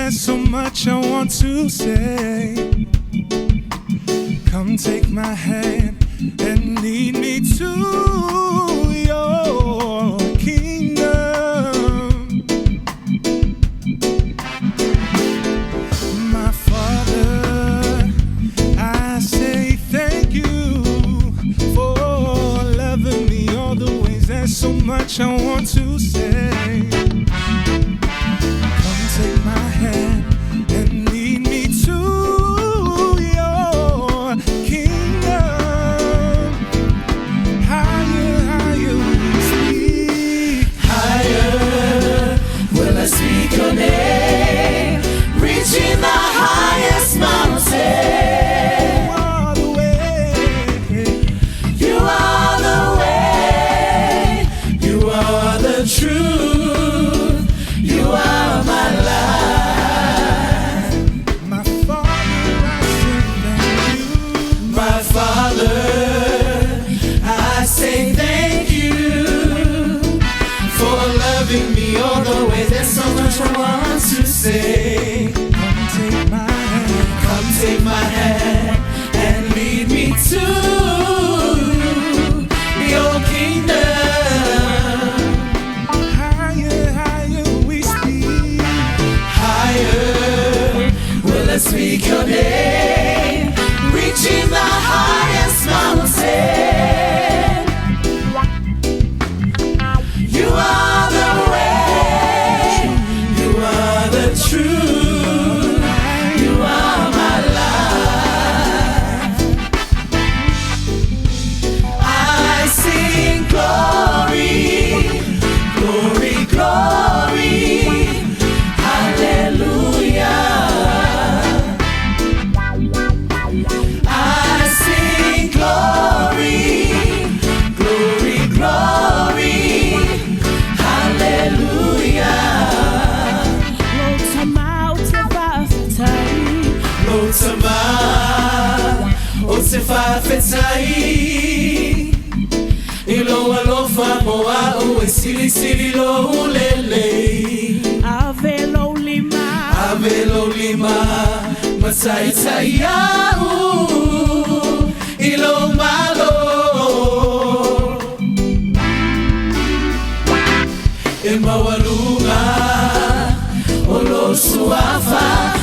there's so much I want to say. Come take my hand and lead me to your kingdom. My Father, I say thank you for loving me all the ways. There's so much I want to say. Come take my hand and lead me to your kingdom. Higher, higher will I speak. Higher will I speak your name, reaching the highest mountain. You are the way. You are the way. You are the truth. You are my life. My Father, I say thank you. My Father, I say thank you for loving me all the way. There's so much I want to say. Come take my hand. Come take my hand and lead me to your kingdom. Higher, higher we speak. Higher will I speak your name, reaching the highest mountain. You are the way. You are the truth. You are my life. I sing glory, glory, glory, hallelujah. I sing glory, glory, glory, hallelujah. Lotama, otefafetai, ilo alofa moa o sili sili lo ulele. Avelo lima, masai sayau, ilo malo. Emawalunga, o lo suafa